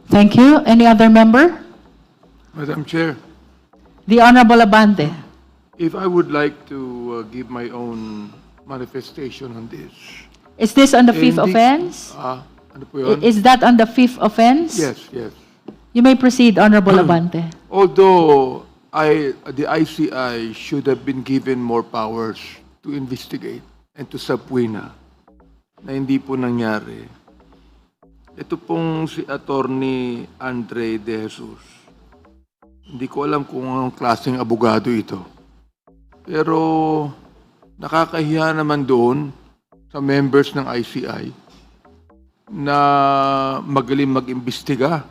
Thank you. Any other member? Madam Chair, The Honorable Abante. if I would like to give my own manifestation on this. Is this on the fifth Hindi- offense? Ano po yun? Is that on the fifth offense? Yes, yes. You may proceed, Honorable Abante. Although the ICI should have been given more powers to investigate and to subpoena na hindi po nangyari. Ito pong si Attorney Andre De Jesus. Hindi ko alam kung anong klaseng abogado ito. Pero nakakahiya naman doon sa members ng ICI na magaling mag-imbestiga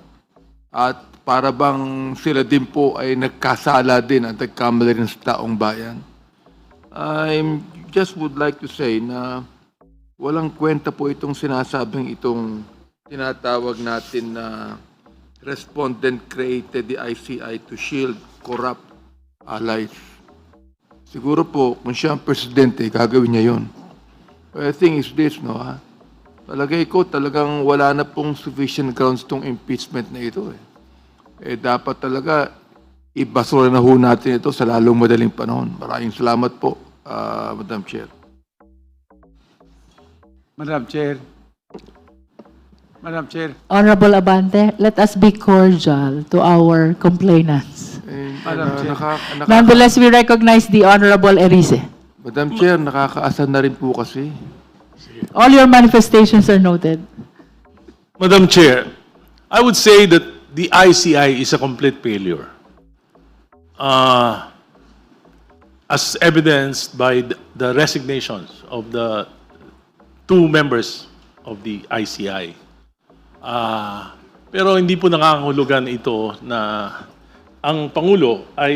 at para bang sila din po ay nagkasala din at nagkamali rin sa taong bayan. I just would like to say na walang kwenta po itong sinasabing itong tinatawag natin na respondent created the ICI to shield corrupt allies. Siguro po, kung siya ang presidente, gagawin niya yun. But the thing is this, no, ha? Palagay ko talagang wala na pong sufficient grounds itong impeachment na ito. Dapat talaga ibasura na ho natin ito sa lalong madaling panahon. Maraming salamat po, Madam Chair. Madam Chair. Madam Chair. Honorable Abante, let us be cordial to our complainants. Madam Chair. Nonetheless, we recognize the Honorable Erice. Madam Chair, nakakaasar na rin po kasi. All your manifestations are noted. Madam Chair, I would say that the ICI is a complete failure. As evidenced by the resignations of the two members of the ICI. Pero hindi po nangangahulugan ito na ang Pangulo ay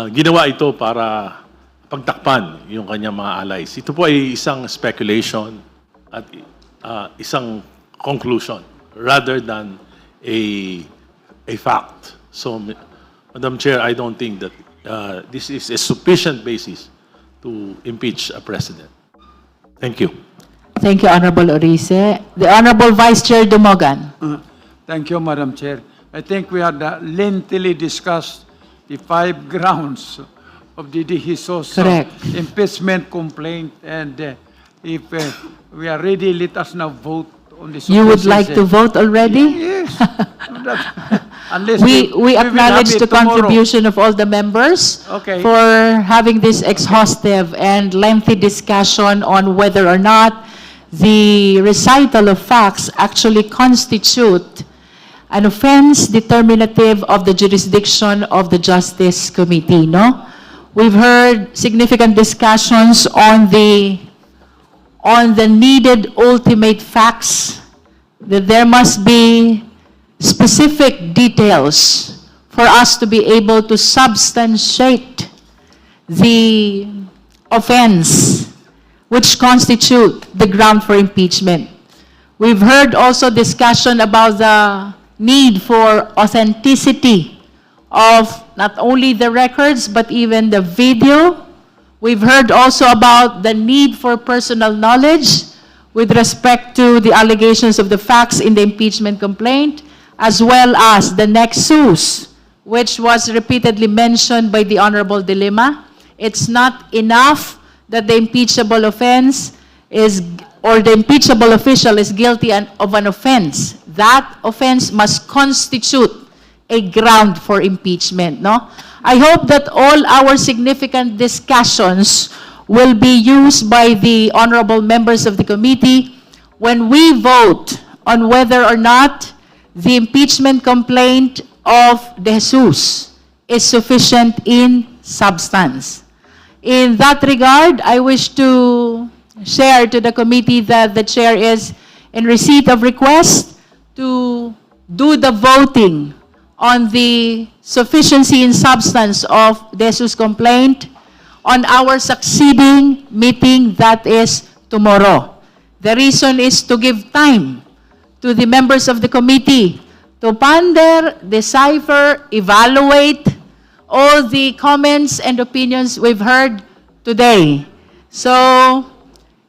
ginawa ito para pagtakpan yung kanyang mga allies. Ito po ay isang speculation at isang conclusion rather than a fact. So, Madam Chair, I don't think that this is a sufficient basis to impeach a president. Thank you. Thank you, Honorable Orice. The Honorable Vice Chair Dumogan. Thank you, Madam Chair. I think we had lengthily discussed the 5 grounds of the De Jesus Correct. impeachment complaint. And if we are ready, let us now vote on this. You would like to vote already? Yes. Unless We will have acknowledge it the tomorrow. contribution of all the members Okay. for having this exhaustive and lengthy discussion on whether or not the recital of facts actually constitute an offense determinative of the jurisdiction of the Justice Committee, no? We've heard significant discussions on the needed ultimate facts, that there must be specific details for us to be able to substantiate the offense which constitute the ground for impeachment. We've heard also discussion about the need for authenticity of not only the records but even the video. We've heard also about the need for personal knowledge with respect to the allegations of the facts in the impeachment complaint, as well as the nexus, which was repeatedly mentioned by the Honorable De Lima. It's not enough that the impeachable offense is, or the impeachable official is guilty of an offense. That offense must constitute a ground for impeachment, no? I hope that all our significant discussions will be used by the honorable members of the committee when we vote on whether or not the impeachment complaint of De Jesus is sufficient in substance. In that regard, I wish to share to the committee that the chair is in receipt of request to do the voting on the sufficiency in substance of De Jesus' complaint on our succeeding meeting, that is tomorrow. The reason is to give time to the members of the committee to ponder, decipher, evaluate all the comments and opinions we've heard today. So,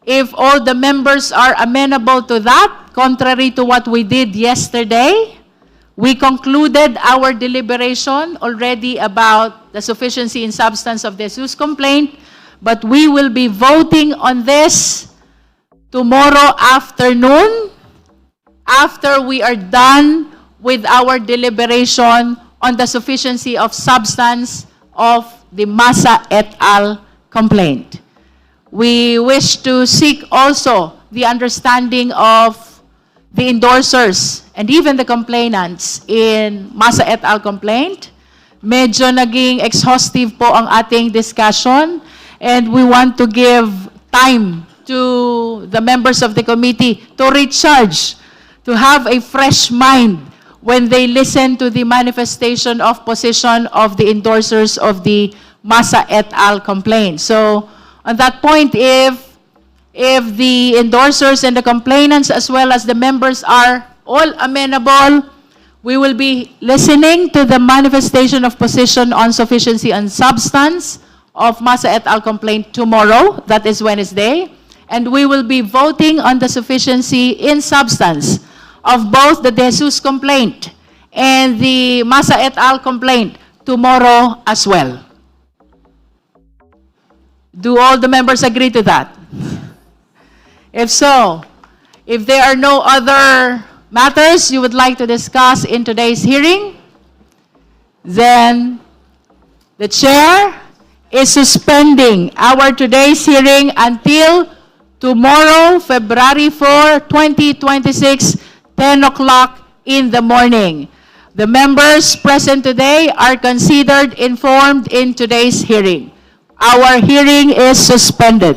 if all the members are amenable to that, contrary to what we did yesterday, we concluded our deliberation already about the sufficiency in substance of the Jesus complaint, but we will be voting on this tomorrow afternoon after we are done with our deliberation on the sufficiency of substance of the Masa et al. Complaint. We wish to seek also the understanding of the endorsers and even the complainants in Masa et al. Complaint. Medyo naging exhaustive po ang ating discussion, and we want to give time to the members of the committee to recharge, to have a fresh mind when they listen to the manifestation of position of the endorsers of the Masa et al. Complaint. So, on that point, if the endorsers and the complainants as well as the members are all amenable, we will be listening to the manifestation of position on sufficiency and substance of Masa et al. Complaint tomorrow, that is Wednesday, and we will be voting on the sufficiency in substance of both the De Jesus complaint and the Masa et al. Complaint tomorrow as well. Do all the members agree to that? If so, if there are no other matters you would like to discuss in today's hearing, then the chair is suspending our today's hearing until tomorrow, February 4, 2026, 10 o'clock in the morning. The members present today are considered informed in today's hearing. Our hearing is suspended.